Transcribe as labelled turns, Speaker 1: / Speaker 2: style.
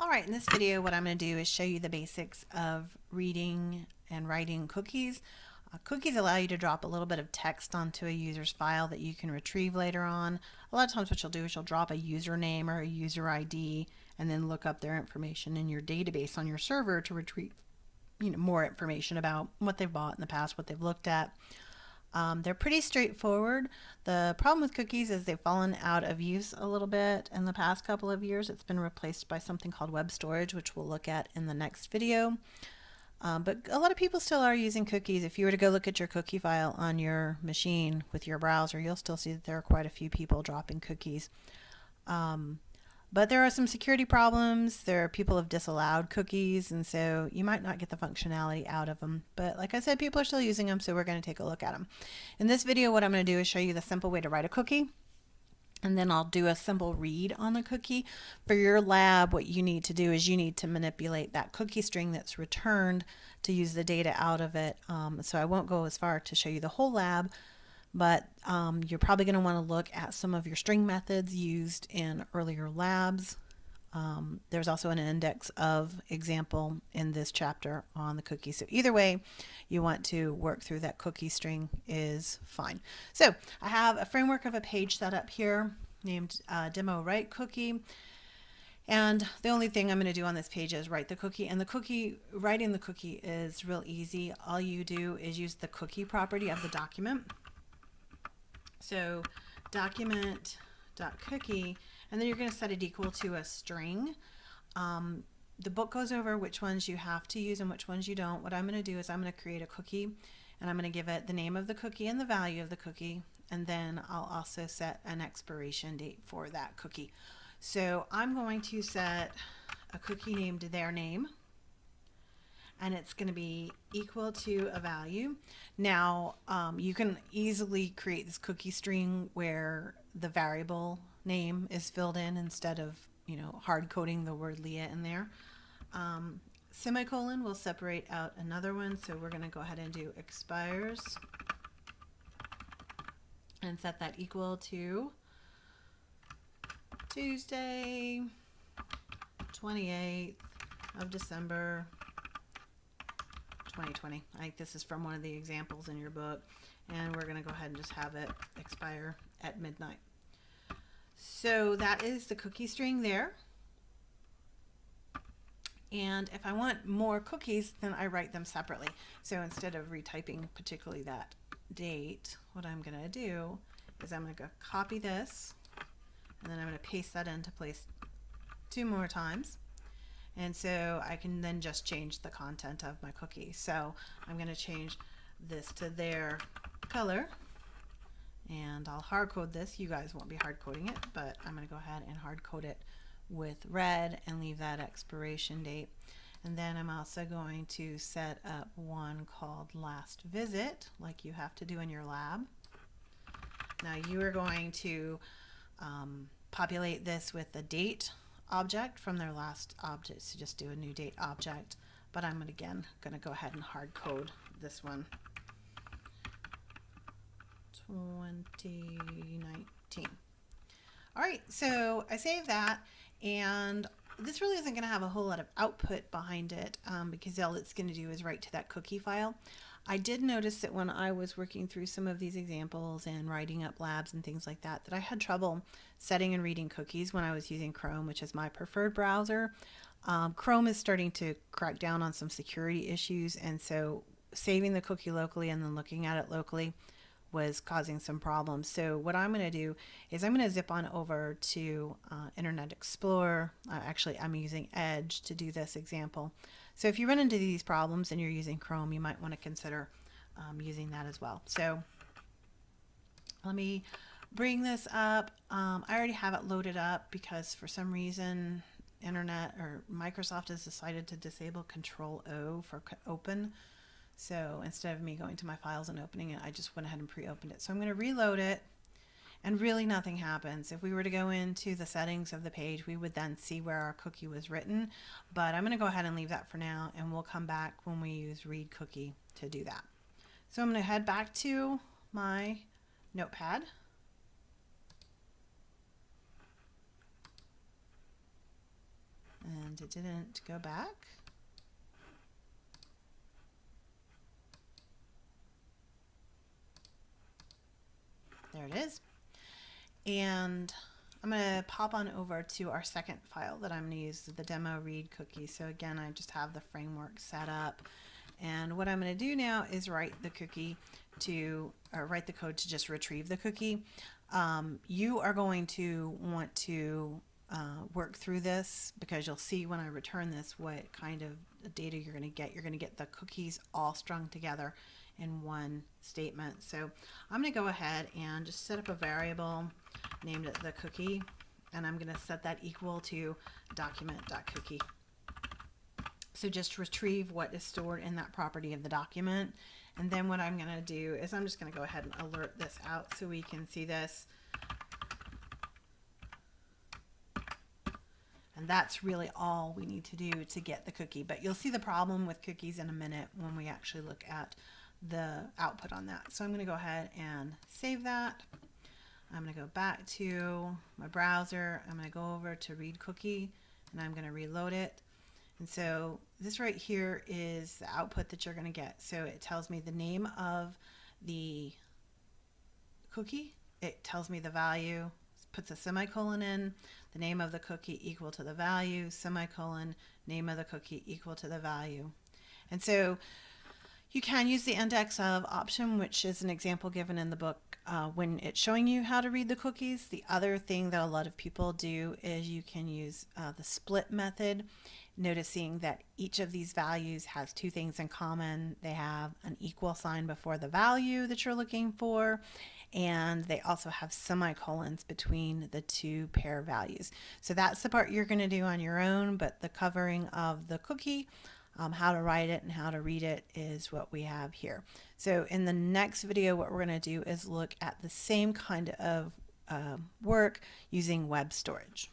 Speaker 1: All right, in this video, what I'm going to do is show you the basics of reading and writing cookies. Cookies allow you to drop a little bit of text onto a user's file that you can retrieve later on. A lot of times what you'll do is you'll drop a username or a user ID and then look up their information in your database on your server to retrieve more information about what they've bought in the past, what they've looked at. They're pretty straightforward. The problem with cookies is they've fallen out of use a little bit in the past couple of years. It's been replaced by something called web storage, which we'll look at in the next video. But a lot of people still are using cookies. If you were to go look at your cookie file on your machine with your browser, you'll still see that there are quite a few people dropping cookies. But there are some security problems. There are people have disallowed cookies, and so you might not get the functionality out of them. But like I said, people are still using them, so we're going to take a look at them. In this video, what I'm going to do is show you the simple way to write a cookie, and then I'll do a simple read on the cookie. For your lab, what you need to do is you need to manipulate that cookie string that's returned to use the data out of it. So I won't go as far to show you the whole lab, but you're probably going to want to look at some of your string methods used in earlier labs. There's also an index of example in this chapter on the cookie. So either way you want to work through that cookie string is fine. So I have a framework of a page set up here named Demo Write Cookie. And the only thing I'm going to do on this page is write the cookie. And writing the cookie is real easy. All you do is use the cookie property of the document. So document.cookie, and then you're going to set it equal to a string. The book goes over which ones you have to use and which ones you don't. What I'm going to do is I'm going to create a cookie, and I'm going to give it the name of the cookie and the value of the cookie, and then I'll also set an expiration date for that cookie. So I'm going to set a cookie named their name, and it's going to be equal to a value. Now, you can easily create this cookie string where the variable name is filled in instead of, hard coding the word Leah in there. Semicolon will separate out another one, so we're going to go ahead and do expires and set that equal to Tuesday, 28th of December, 2020. I think this is from one of the examples in your book, and we're going to go ahead and just have it expire at midnight. So that is the cookie string there. And if I want more cookies, then I write them separately. So instead of retyping particularly that date, what I'm going to do is I'm going to copy this, and then I'm going to paste that into place 2 more times. And so I can then just change the content of my cookie. So I'm going to change this to their color, and I'll hard code this. You guys won't be hard coding it, but I'm going to go ahead and hard code it with red and leave that expiration date. And then I'm also going to set up one called last visit, like you have to do in your lab. Now you are going to populate this with the date object from their last object, so just do a new date object. But I'm again going to go ahead and hard code this one, 2019. All right, so I save that, and this really isn't going to have a whole lot of output behind it because all it's going to do is write to that cookie file. I did notice that when I was working through some of these examples and writing up labs and things like that, that I had trouble setting and reading cookies when I was using Chrome, which is my preferred browser. Chrome is starting to crack down on some security issues, and so saving the cookie locally and then looking at it locally was causing some problems. So what I'm going to do is I'm going to zip on over to Internet Explorer. Actually, I'm using Edge to do this example. So if you run into these problems and you're using Chrome, you might want to consider using that as well. So let me bring this up. I already have it loaded up because for some reason Internet or Microsoft has decided to disable Control O for open. So instead of me going to my files and opening it, I just went ahead and pre-opened it. So I'm going to reload it, and really nothing happens. If we were to go into the settings of the page, we would then see where our cookie was written. But I'm going to go ahead and leave that for now, and we'll come back when we use read cookie to do that. So I'm going to head back to my notepad. And and it didn't go back. There it is. And I'm going to pop on over to our second file that I'm going to use, the demo read cookie. So again, I just have the framework set up. And what I'm going to do now is write the code to just retrieve the cookie. You are going to want to work through this, because you'll see when I return this what kind of data you're going to get. You're going to get the cookies all strung together in one statement. So I'm going to go ahead and just set up a variable named it the cookie, and I'm going to set that equal to document.cookie. So just retrieve what is stored in that property of the document. And then what I'm going to do is I'm just going to go ahead and alert this out so we can see this. And that's really all we need to do to get the cookie. But you'll see the problem with cookies in a minute when we actually look at the output on that. So I'm going to go ahead and save that. I'm going to go back to my browser. I'm going to go over to read cookie, and I'm going to reload it. And so this right here is the output that you're going to get. So it tells me the name of the cookie. It tells me the value, puts a semicolon in, the name of the cookie equal to the value, semicolon, name of the cookie equal to the value. And so you can use the index of option, which is an example given in the book when it's showing you how to read the cookies. The other thing that a lot of people do is you can use the split method, noticing that each of these values has two things in common. They have an equal sign before the value that you're looking for, and they also have semicolons between the two pair values. So that's the part you're going to do on your own, but the covering of the cookie, how to write it and how to read it, is what we have here. So in the next video, what we're going to do is look at the same kind of work using web storage.